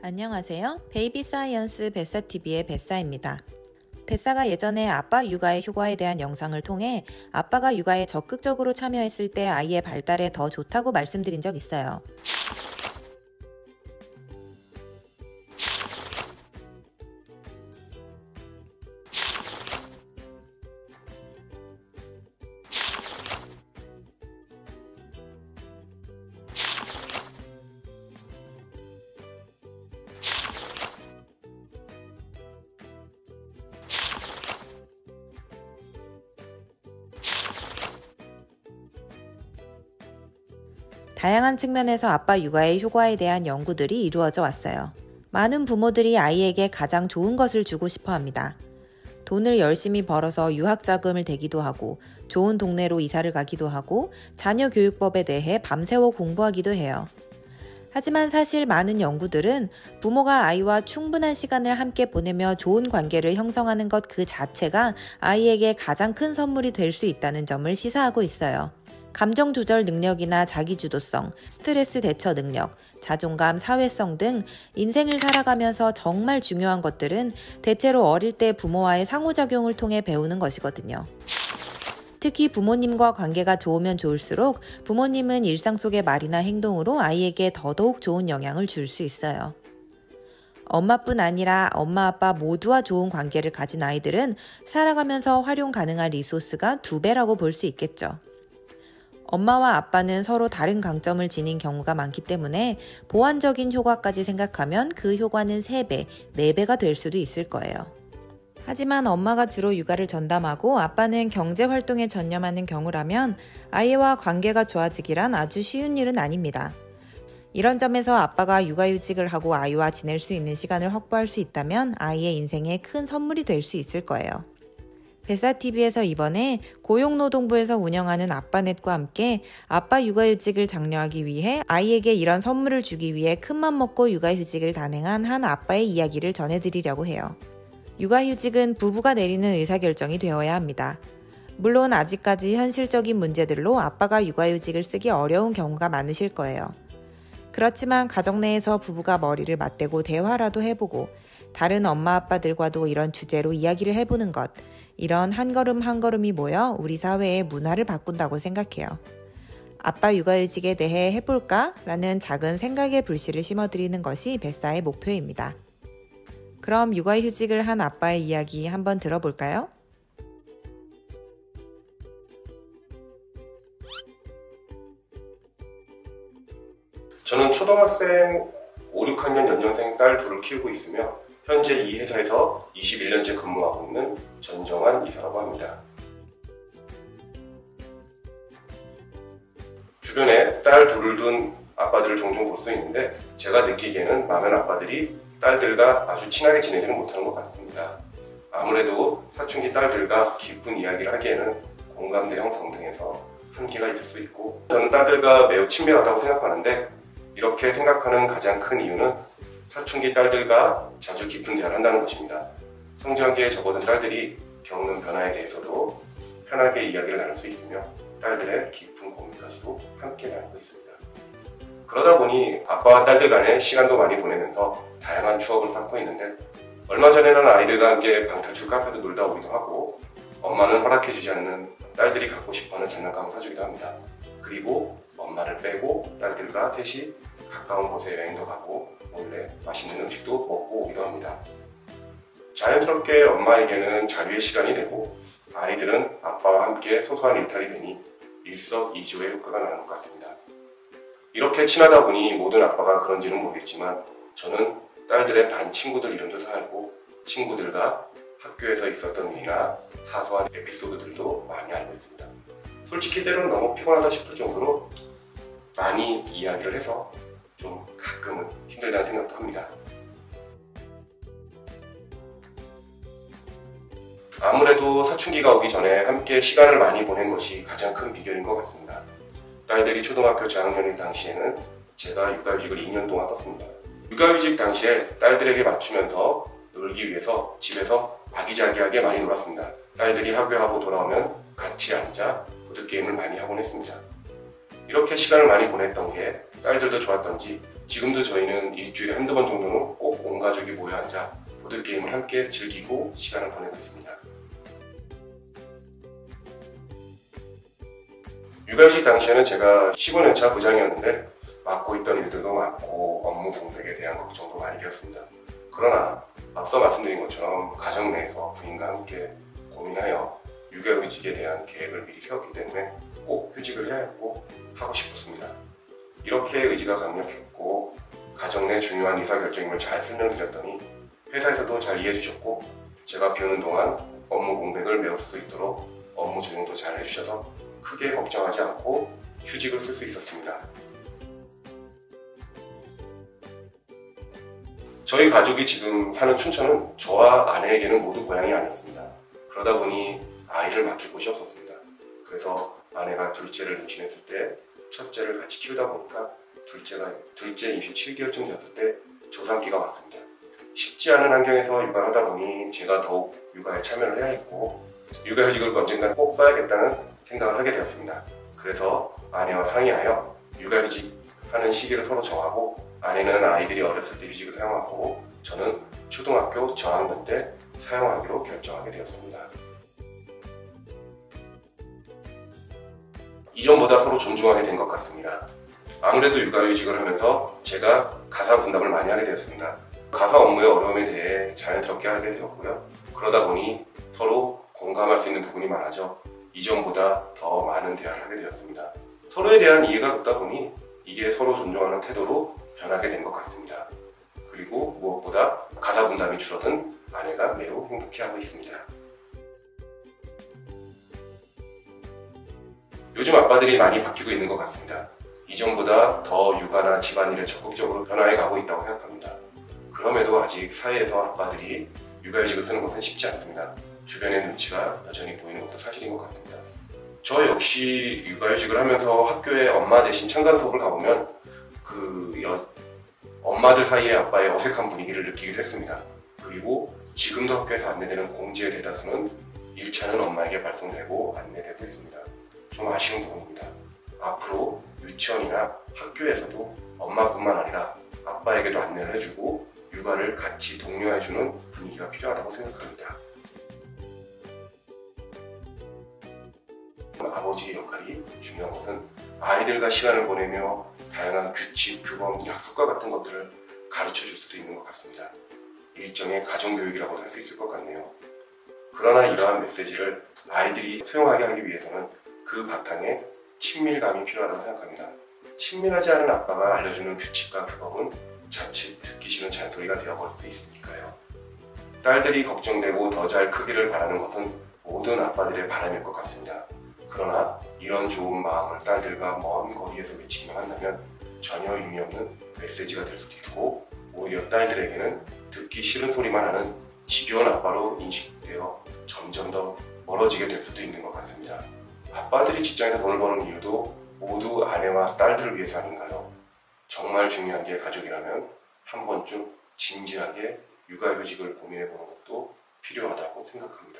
안녕하세요. 베이비 사이언스 뱃사TV의 뱃사입니다. 뱃사가 예전에 아빠 육아의 효과에 대한 영상을 통해 아빠가 육아에 적극적으로 참여했을 때 아이의 발달에 더 좋다고 말씀드린 적 있어요. 다양한 측면에서 아빠 육아의 효과에 대한 연구들이 이루어져 왔어요. 많은 부모들이 아이에게 가장 좋은 것을 주고 싶어 합니다. 돈을 열심히 벌어서 유학 자금을 대기도 하고, 좋은 동네로 이사를 가기도 하고, 자녀 교육법에 대해 밤새워 공부하기도 해요. 하지만 사실 많은 연구들은 부모가 아이와 충분한 시간을 함께 보내며 좋은 관계를 형성하는 것 그 자체가 아이에게 가장 큰 선물이 될 수 있다는 점을 시사하고 있어요. 감정 조절 능력이나 자기주도성, 스트레스 대처 능력, 자존감, 사회성 등 인생을 살아가면서 정말 중요한 것들은 대체로 어릴 때 부모와의 상호작용을 통해 배우는 것이거든요. 특히 부모님과 관계가 좋으면 좋을수록 부모님은 일상 속의 말이나 행동으로 아이에게 더더욱 좋은 영향을 줄 수 있어요. 엄마뿐 아니라 엄마 아빠 모두와 좋은 관계를 가진 아이들은 살아가면서 활용 가능한 리소스가 2배라고 볼 수 있겠죠. 엄마와 아빠는 서로 다른 강점을 지닌 경우가 많기 때문에 보완적인 효과까지 생각하면 그 효과는 3배, 4배가 될 수도 있을 거예요. 하지만 엄마가 주로 육아를 전담하고 아빠는 경제 활동에 전념하는 경우라면 아이와 관계가 좋아지기란 아주 쉬운 일은 아닙니다. 이런 점에서 아빠가 육아휴직을 하고 아이와 지낼 수 있는 시간을 확보할 수 있다면 아이의 인생에 큰 선물이 될 수 있을 거예요. 뱃사TV에서 이번에 고용노동부에서 운영하는 아빠넷과 함께 아빠 육아휴직을 장려하기 위해 아이에게 이런 선물을 주기 위해 큰맘 먹고 육아휴직을 단행한 한 아빠의 이야기를 전해드리려고 해요. 육아휴직은 부부가 내리는 의사결정이 되어야 합니다. 물론 아직까지 현실적인 문제들로 아빠가 육아휴직을 쓰기 어려운 경우가 많으실 거예요. 그렇지만 가정 내에서 부부가 머리를 맞대고 대화라도 해보고 다른 엄마 아빠들과도 이런 주제로 이야기를 해보는 것, 이런 한 걸음 한 걸음이 모여 우리 사회의 문화를 바꾼다고 생각해요. 아빠 육아휴직에 대해 해볼까? 라는 작은 생각의 불씨를 심어드리는 것이 뱃사의 목표입니다. 그럼 육아휴직을 한 아빠의 이야기 한번 들어볼까요? 저는 초등학생 5, 6학년 연년생 딸 둘을 키우고 있으며 현재 이 회사에서 21년째 근무하고 있는 전정환 이사라고 합니다. 주변에 딸 둘을 둔 아빠들을 종종 볼 수 있는데 제가 느끼기에는 많은 아빠들이 딸들과 아주 친하게 지내지는 못하는 것 같습니다. 아무래도 사춘기 딸들과 깊은 이야기를 하기에는 공감대 형성 등에서 한계가 있을 수 있고 저는 딸들과 매우 친밀하다고 생각하는데 이렇게 생각하는 가장 큰 이유는 사춘기 딸들과 자주 깊은 대화를 한다는 것입니다. 성장기에 접어든 딸들이 겪는 변화에 대해서도 편하게 이야기를 나눌 수 있으며 딸들의 깊은 고민까지도 함께 나누고 있습니다. 그러다 보니 아빠와 딸들 간에 시간도 많이 보내면서 다양한 추억을 쌓고 있는데 얼마 전에는 아이들과 함께 방탈출 카페에서 놀다 오기도 하고 엄마는 허락해주지 않는 딸들이 갖고 싶어하는 장난감을 사주기도 합니다. 그리고 엄마를 빼고 딸들과 셋이 가까운 곳에 여행도 가고 몰래 맛있는 음식도 먹고 오기도 합니다. 자연스럽게 엄마에게는 자유의 시간이 되고 아이들은 아빠와 함께 소소한 일탈이 되니 일석이조의 효과가 나는 것 같습니다. 이렇게 친하다 보니 모든 아빠가 그런지는 모르겠지만 저는 딸들의 반 친구들 이름도 다 알고 친구들과 학교에서 있었던 일이나 사소한 에피소드들도 많이 알고 있습니다. 솔직히 때로는 너무 피곤하다 싶을 정도로 많이 이야기를 해서 좀 가끔은 힘들다는 생각도 합니다. 아무래도 사춘기가 오기 전에 함께 시간을 많이 보낸 것이 가장 큰 비결인 것 같습니다. 딸들이 초등학교 저학년일 당시에는 제가 육아휴직을 2년 동안 썼습니다. 육아휴직 당시에 딸들에게 맞추면서 놀기 위해서 집에서 아기자기하게 많이 놀았습니다. 딸들이 학교하고 돌아오면 같이 앉아 보드게임을 많이 하곤 했습니다. 이렇게 시간을 많이 보냈던 게 딸들도 좋았던지 지금도 저희는 일주일에 한두 번 정도는 꼭 온 가족이 모여 앉아 보드게임을 함께 즐기고 시간을 보내고 있습니다. 육아휴직 당시에는 제가 15년차 부장이었는데 맡고 있던 일들도 많고 업무 공백에 대한 걱정도 많이 되었습니다. 그러나 앞서 말씀드린 것처럼 가정 내에서 부인과 함께 고민하여 육아휴직에 대한 계획을 미리 세웠기 때문에 꼭 휴직을 해야 했고 하고 싶었습니다. 이렇게 의지가 강력했고 가정 내 중요한 의사결정임을 잘 설명드렸더니 회사에서도 잘 이해해 주셨고 제가 비우는 동안 업무 공백을 메울 수 있도록 업무 조정도 잘 해주셔서 크게 걱정하지 않고 휴직을 쓸 수 있었습니다. 저희 가족이 지금 사는 춘천은 저와 아내에게는 모두 고향이 아니었습니다. 그러다 보니 아이를 맡길 곳이 없었습니다. 그래서 아내가 둘째를 임신했을 때 첫째를 같이 키우다 보니까 둘째 임신 7개월쯤 되었을 때 조산기가 왔습니다. 쉽지 않은 환경에서 육아를 하다 보니 제가 더욱 육아에 참여를 해야 했고 육아휴직을 언젠간 꼭 써야겠다는 생각을 하게 되었습니다. 그래서 아내와 상의하여 육아휴직하는 시기를 서로 정하고 아내는 아이들이 어렸을 때 휴직을 사용하고 저는 초등학교 저학년 때 사용하기로 결정하게 되었습니다. 이전보다 서로 존중하게 된 것 같습니다. 아무래도 육아휴직을 하면서 제가 가사 분담을 많이 하게 되었습니다. 가사 업무의 어려움에 대해 자연스럽게 하게 되었고요. 그러다 보니 서로 공감할 수 있는 부분이 많아져 이전보다 더 많은 대화를 하게 되었습니다. 서로에 대한 이해가 높다 보니 이게 서로 존중하는 태도로 변하게 된 것 같습니다. 그리고 무엇보다 가사 분담이 줄어든 아내가 매우 행복해하고 있습니다. 요즘 아빠들이 많이 바뀌고 있는 것 같습니다. 이전보다 더 육아나 집안일에 적극적으로 변화해 가고 있다고 생각합니다. 그럼에도 아직 사회에서 아빠들이 육아휴직을 쓰는 것은 쉽지 않습니다. 주변의 눈치가 여전히 보이는 것도 사실인 것 같습니다. 저 역시 육아휴직을 하면서 학교에 엄마 대신 참관 수업을 가보면 엄마들 사이에 아빠의 어색한 분위기를 느끼기도 했습니다. 그리고 지금도 학교에서 안내되는 공지의 대다수는 1차는 엄마에게 발송되고 안내되고 있습니다. 좀 아쉬운 부분입니다. 앞으로 유치원이나 학교에서도 엄마뿐만 아니라 아빠에게도 안내를 해주고 육아를 같이 독려해주는 분위기가 필요하다고 생각합니다. 아버지의 역할이 중요한 것은 아이들과 시간을 보내며 다양한 규칙, 규범, 약속과 같은 것들을 가르쳐줄 수도 있는 것 같습니다. 일종의 가정교육이라고 할 수 있을 것 같네요. 그러나 이러한 메시지를 아이들이 수용하게 하기 위해서는 그 바탕에 친밀감이 필요하다고 생각합니다. 친밀하지 않은 아빠가 알려주는 규칙과 규범은 자칫 듣기 싫은 잔소리가 되어버릴 수 있으니까요. 딸들이 걱정되고 더 잘 크기를 바라는 것은 모든 아빠들의 바람일 것 같습니다. 그러나 이런 좋은 마음을 딸들과 먼 거리에서 외치기만 한다면 전혀 의미 없는 메시지가 될 수도 있고 오히려 딸들에게는 듣기 싫은 소리만 하는 지겨운 아빠로 인식되어 점점 더 멀어지게 될 수도 있는 것 같습니다. 아빠들이 직장에서 돈을 버는 이유도 모두 아내와 딸들을 위해서 아닌가요? 정말 중요한 게 가족이라면 한 번쯤 진지하게 육아휴직을 고민해보는 것도 필요하다고 생각합니다.